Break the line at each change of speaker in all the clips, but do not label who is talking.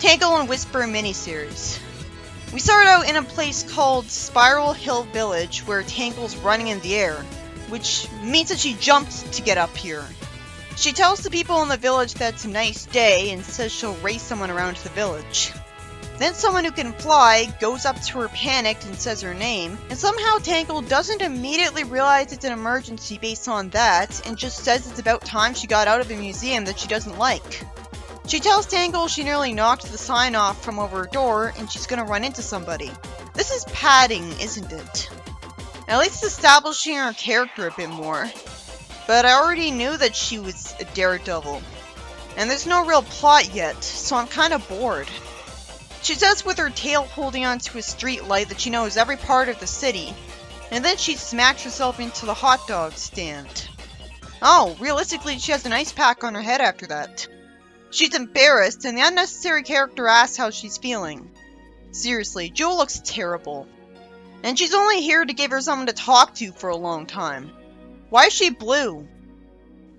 Tangle and Whisper miniseries. We start out in a place called Spiral Hill Village where Tangle's running in the air, which means that she jumped to get up here. She tells the people in the village that it's a nice day and says she'll race someone around the village. Then someone who can fly goes up to her panicked and says her name, and somehow Tangle doesn't immediately realize it's an emergency based on that, and just says it's about time she got out of a museum that she doesn't like. She tells Tangle she nearly knocked the sign off from over her door and she's gonna run into somebody. This is padding, isn't it? At least establishing her character a bit more. But I already knew that she was a daredevil. And there's no real plot yet, so I'm kinda bored. She says with her tail holding onto a street light that she knows every part of the city, and then she smacks herself into the hot dog stand. Oh, realistically she has an ice pack on her head after that. She's embarrassed, and the unnecessary character asks how she's feeling. Seriously, Jewel looks terrible. And she's only here to give her someone to talk to for a long time. Why is she blue?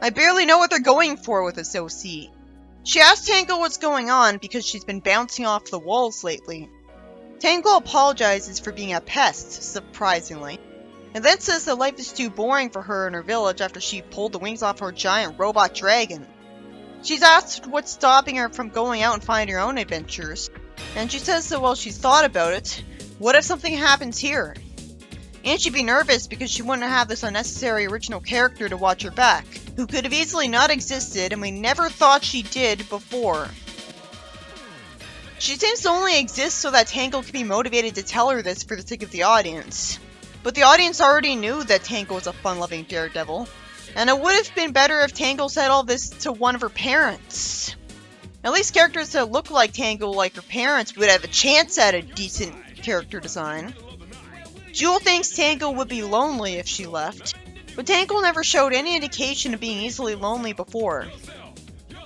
I barely know what they're going for with this OC. She asks Tangle what's going on because she's been bouncing off the walls lately. Tangle apologizes for being a pest, surprisingly, and then says that life is too boring for her in her village after she pulled the wings off her giant robot dragon. She's asked what's stopping her from going out and finding her own adventures, and she says that while she's thought about it, what if something happens here? And she'd be nervous because she wouldn't have this unnecessary original character to watch her back, who could have easily not existed and we never thought she did before. She seems to only exist so that Tangle can be motivated to tell her this for the sake of the audience. But the audience already knew that Tangle was a fun-loving daredevil. And it would have been better if Tangle said all this to one of her parents. At least characters that look like Tangle, like her parents, would have a chance at a decent character design. Jewel thinks Tangle would be lonely if she left, but Tangle never showed any indication of being easily lonely before.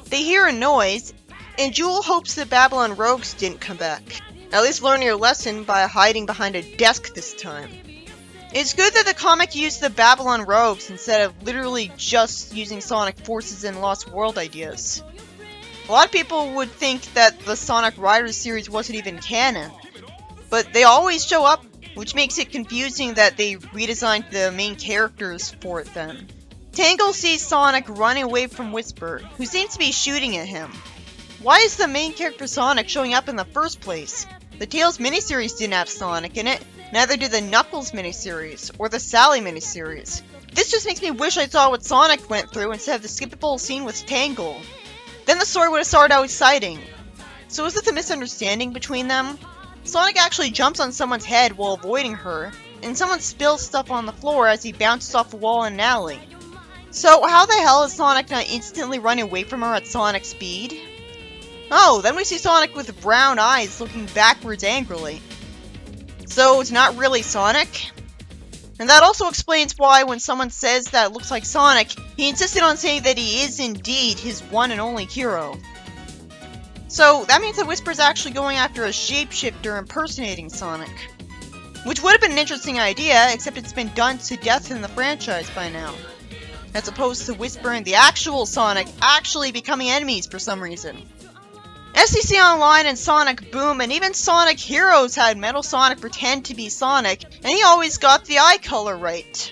They hear a noise, and Jewel hopes the Babylon rogues didn't come back. At least learn your lesson by hiding behind a desk this time. It's good that the comic used the Babylon rogues instead of literally just using Sonic Forces and Lost World ideas. A lot of people would think that the Sonic Riders series wasn't even canon, but they always show up, which makes it confusing that they redesigned the main characters for it then. Tangle sees Sonic running away from Whisper, who seems to be shooting at him. Why is the main character Sonic showing up in the first place? The Tails miniseries didn't have Sonic in it, neither did the Knuckles miniseries, or the Sally miniseries. This just makes me wish I saw what Sonic went through instead of the skippable scene with Tangle. Then the story would have started out exciting. So is this a misunderstanding between them? Sonic actually jumps on someone's head while avoiding her, and someone spills stuff on the floor as he bounces off a wall in an alley. So how the hell is Sonic not instantly running away from her at Sonic speed? Oh, then we see Sonic with brown eyes looking backwards angrily. So it's not really Sonic? And that also explains why when someone says that it looks like Sonic, he insisted on saying that he is indeed his one and only hero. So that means that Whisper's actually going after a shapeshifter impersonating Sonic. Which would have been an interesting idea, except it's been done to death in the franchise by now. As opposed to Whisper and the actual Sonic actually becoming enemies for some reason. SCC Online and Sonic Boom and even Sonic Heroes had Metal Sonic pretend to be Sonic, and he always got the eye color right.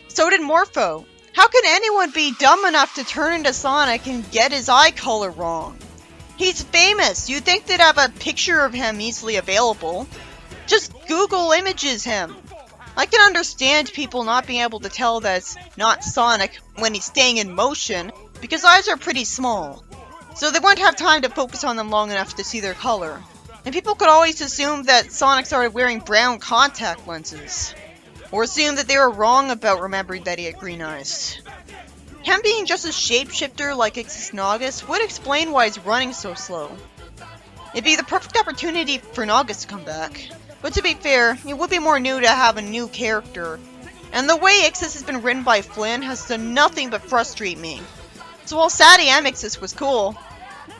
So did Morpho. How can anyone be dumb enough to turn into Sonic and get his eye color wrong? He's famous. You'd think they'd have a picture of him easily available. Just Google images him. I can understand people not being able to tell that it's not Sonic when he's staying in motion, because eyes are pretty small. So they wouldn't have time to focus on them long enough to see their color. And people could always assume that Sonic started wearing brown contact lenses. Or assume that they were wrong about remembering that he had green eyes. Him being just a shapeshifter like Ixis would explain why he's running so slow. It'd be the perfect opportunity for Naugus to come back. But to be fair, it would be more new to have a new character. And the way Ixis has been written by Flynn has done nothing but frustrate me. So while Sadie M. Ixis was cool,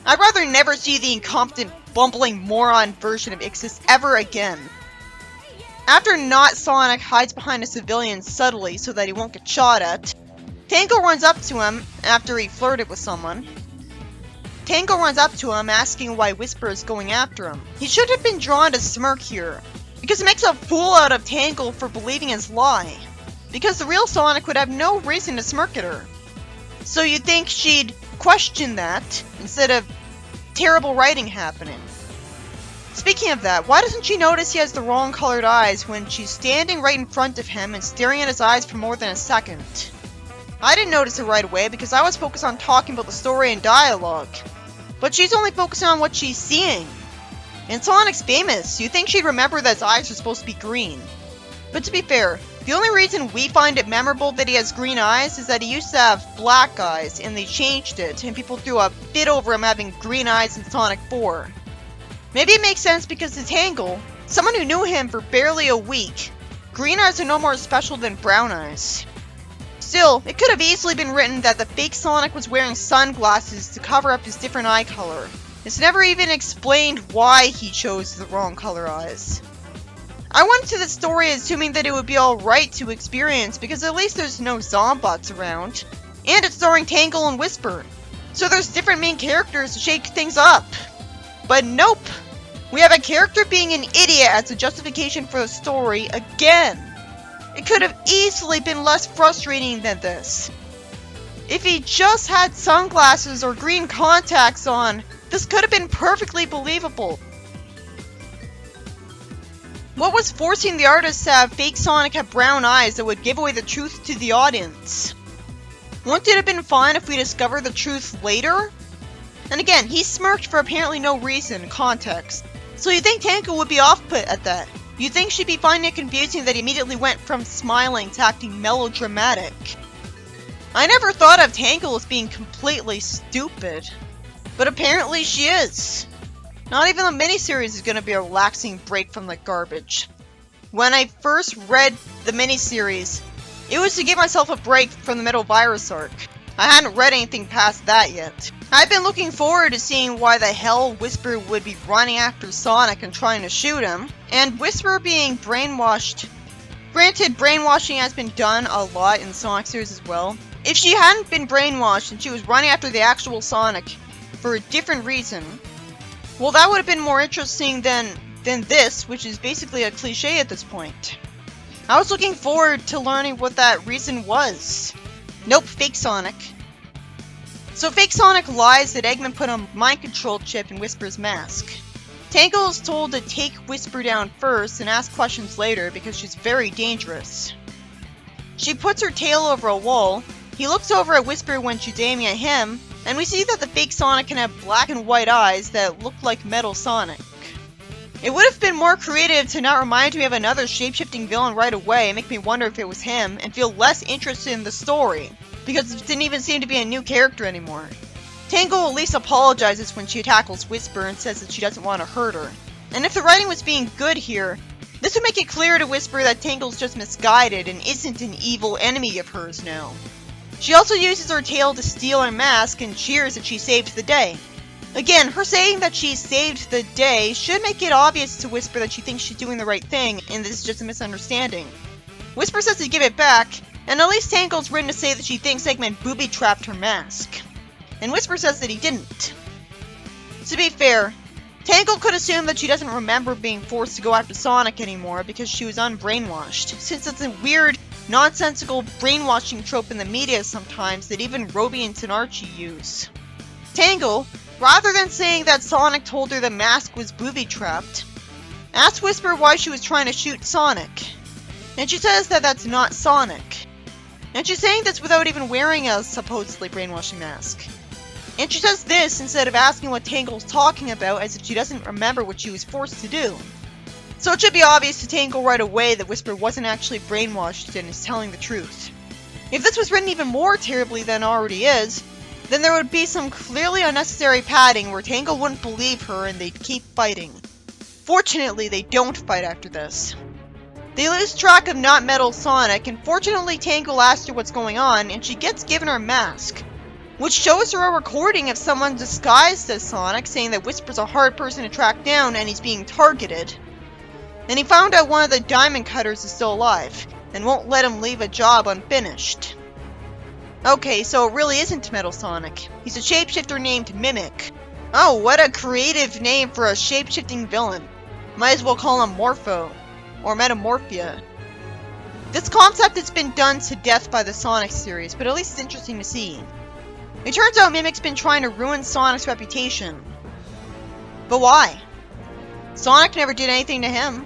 I'd rather never see the incompetent, bumbling moron version of Ixis ever again. After Not Sonic hides behind a civilian subtly so that he won't get shot at, Tangle runs up to him after he flirted with someone. Tangle runs up to him, asking why Whisper is going after him. He should have been drawn to smirk here, because it makes a fool out of Tangle for believing his lie. Because the real Sonic would have no reason to smirk at her. So you'd think she'd question that, instead of terrible writing happening. Speaking of that, why doesn't she notice he has the wrong colored eyes when she's standing right in front of him and staring at his eyes for more than a second? I didn't notice it right away because I was focused on talking about the story and dialogue. But she's only focusing on what she's seeing. And Sonic's famous, you'd think she'd remember that his eyes are supposed to be green. But to be fair, the only reason we find it memorable that he has green eyes is that he used to have black eyes and they changed it, and people threw a fit over him having green eyes in Sonic 4. Maybe it makes sense because to Tangle, someone who knew him for barely a week, green eyes are no more special than brown eyes. Still, it could have easily been written that the fake Sonic was wearing sunglasses to cover up his different eye color. It's never even explained why he chose the wrong color eyes. I went into the story assuming that it would be alright to experience because at least there's no Zombots around. And it's starring Tangle and Whisper, so there's different main characters to shake things up. But nope! We have a character being an idiot as a justification for the story again! It could have easily been less frustrating than this. If he just had sunglasses or green contacts on, this could have been perfectly believable. What was forcing the artist to have fake Sonic have brown eyes that would give away the truth to the audience? Wouldn't it have been fine if we discovered the truth later? And again, he smirked for apparently no reason, context. So you'd think Tangle would be off-put at that. You'd think she'd be finding it confusing that he immediately went from smiling to acting melodramatic. I never thought of Tangle as being completely stupid. But apparently she is. Not even the miniseries is going to be a relaxing break from the garbage. When I first read the miniseries, it was to give myself a break from the Metal Virus arc. I hadn't read anything past that yet. I've been looking forward to seeing why the hell Whisper would be running after Sonic and trying to shoot him, and Whisper being brainwashed. Granted, brainwashing has been done a lot in the Sonic series as well. If she hadn't been brainwashed and she was running after the actual Sonic for a different reason, well, that would have been more interesting than this, which is basically a cliche at this point. I was looking forward to learning what that reason was. Nope, fake Sonic. So fake Sonic lies that Eggman put a mind control chip in Whisper's mask. Tangle is told to take Whisper down first and ask questions later because she's very dangerous. She puts her tail over a wall, he looks over at Whisper when she's aiming at him, and we see that the fake Sonic can have black and white eyes that look like Metal Sonic. It would have been more creative to not remind me of another shape-shifting villain right away and make me wonder if it was him, and feel less interested in the story, because it didn't even seem to be a new character anymore. Tangle at least apologizes when she tackles Whisper and says that she doesn't want to hurt her. And if the writing was being good here, this would make it clear to Whisper that Tangle's just misguided and isn't an evil enemy of hers now. She also uses her tail to steal her mask and cheers that she saved the day. Again, her saying that she saved the day should make it obvious to Whisper that she thinks she's doing the right thing, and this is just a misunderstanding. Whisper says to give it back, and at least Tangle's written to say that she thinks Eggman booby-trapped her mask. And Whisper says that he didn't. To be fair, Tangle could assume that she doesn't remember being forced to go after Sonic anymore because she was unbrainwashed, since it's a weird, nonsensical brainwashing trope in the media sometimes that even Roby and Tenarchi use. Tangle, rather than saying that Sonic told her the mask was booby-trapped, asked Whisper why she was trying to shoot Sonic. And she says that that's not Sonic. And she's saying this without even wearing a supposedly brainwashing mask. And she says this instead of asking what Tangle's talking about, as if she doesn't remember what she was forced to do. So it should be obvious to Tangle right away that Whisper wasn't actually brainwashed and is telling the truth. If this was written even more terribly than it already is, then there would be some clearly unnecessary padding where Tangle wouldn't believe her and they'd keep fighting. Fortunately, they don't fight after this. They lose track of not Metal Sonic, and fortunately Tangle asks her what's going on, and she gets given her mask, which shows her a recording of someone disguised as Sonic saying that Whisper's a hard person to track down and he's being targeted. And he found out one of the diamond cutters is still alive, and won't let him leave a job unfinished. Okay, so it really isn't Metal Sonic. He's a shapeshifter named Mimic, Oh, what a creative name for a shape-shifting villain. Might as well call him Morpho, or Metamorphia. This concept has been done to death by the Sonic series, but at least it's interesting to see. It turns out Mimic's been trying to ruin Sonic's reputation. But why? Sonic never did anything to him.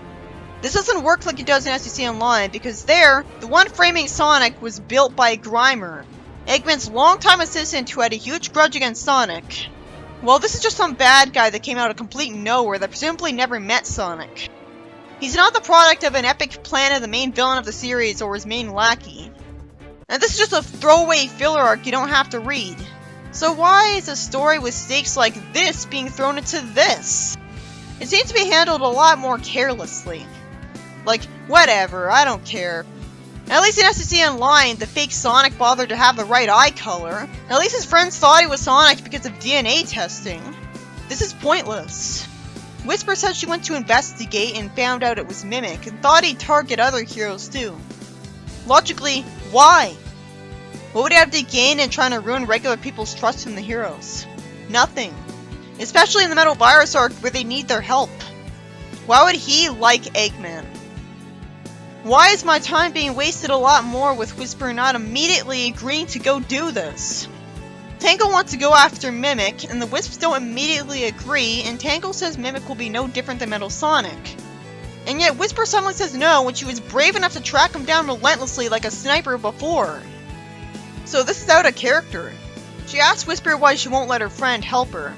This doesn't work like it does in SEC Online, because there, the one framing Sonic was built by Grimer, Eggman's longtime assistant who had a huge grudge against Sonic. Well, this is just some bad guy that came out of complete nowhere that presumably never met Sonic. He's not the product of an epic plan of the main villain of the series or his main lackey. And this is just a throwaway filler arc you don't have to read. So why is a story with stakes like this being thrown into this? It seems to be handled a lot more carelessly. Like, whatever, I don't care. At least in SEC Online, the fake Sonic bothered to have the right eye color. At least his friends thought he was Sonic because of DNA testing. This is pointless. Whisper said she went to investigate and found out it was Mimic, and thought he'd target other heroes too. Logically, why? What would he have to gain in trying to ruin regular people's trust in the heroes? Nothing. Especially in the Metal Virus arc where they need their help. Why would he like Eggman? Why is my time being wasted a lot more with Whisper not immediately agreeing to go do this? Tangle wants to go after Mimic, and the Wisps don't immediately agree, and Tangle says Mimic will be no different than Metal Sonic. And yet Whisper suddenly says no when she was brave enough to track him down relentlessly like a sniper before. So this is out of character. She asks Whisper why she won't let her friend help her.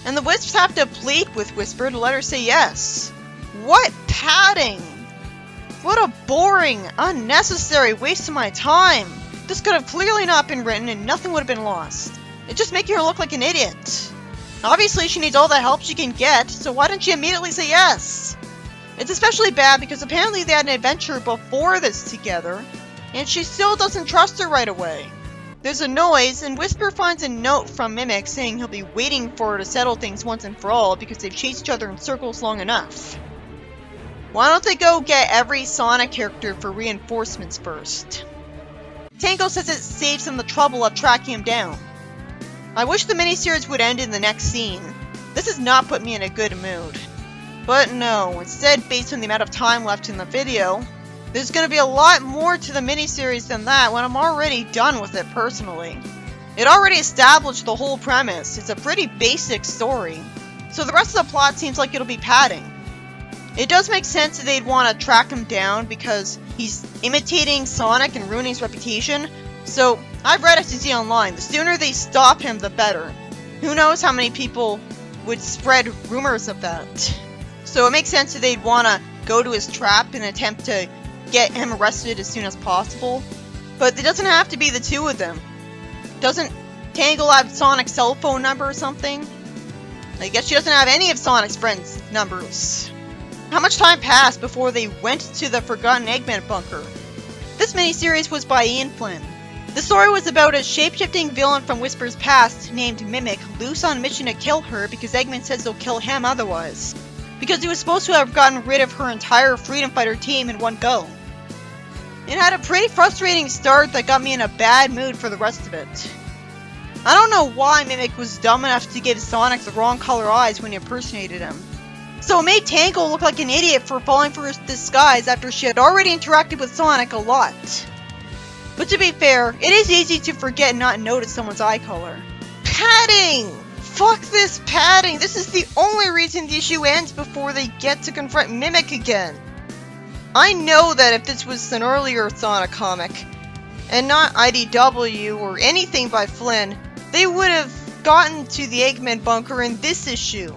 And the Wisps have to plead with Whisper to let her say yes. What padding! What a boring, unnecessary waste of my time! This could have clearly not been written and nothing would have been lost. It's just making her look like an idiot. Obviously she needs all the help she can get, so why didn't she immediately say yes? It's especially bad because apparently they had an adventure before this together, and she still doesn't trust her right away. There's a noise, and Whisper finds a note from Mimic saying he'll be waiting for her to settle things once and for all because they've chased each other in circles long enough. Why don't they go get every Sonic character for reinforcements first? Tangle says it saves them the trouble of tracking him down. I wish the miniseries would end in the next scene. This has not put me in a good mood. But no, instead, based on the amount of time left in the video, there's going to be a lot more to the miniseries than that when I'm already done with it personally. It already established the whole premise. It's a pretty basic story. So the rest of the plot seems like it'll be padding. It does make sense that they'd want to track him down because he's imitating Sonic and ruining his reputation. So, I've read SEC Online. The sooner they stop him, the better. Who knows how many people would spread rumors of that. So it makes sense that they'd want to go to his trap and attempt to get him arrested as soon as possible. But it doesn't have to be the two of them. Doesn't Tangle have Sonic's cell phone number or something? I guess she doesn't have any of Sonic's friends' numbers. How much time passed before they went to the Forgotten Eggman bunker? This miniseries was by Ian Flynn. The story was about a shape-shifting villain from Whisper's past named Mimic loose on a mission to kill her because Eggman says he'll kill him otherwise. Because he was supposed to have gotten rid of her entire Freedom Fighter team in one go. It had a pretty frustrating start that got me in a bad mood for the rest of it. I don't know why Mimic was dumb enough to give Sonic the wrong color eyes when he impersonated him. So it made Tangle look like an idiot for falling for his disguise after she had already interacted with Sonic a lot. But to be fair, it is easy to forget and not notice someone's eye color. Padding! Fuck this padding! This is the only reason the issue ends before they get to confront Mimic again. I know that if this was an earlier Sonic comic, and not IDW or anything by Flynn, they would have gotten to the Eggman bunker in this issue.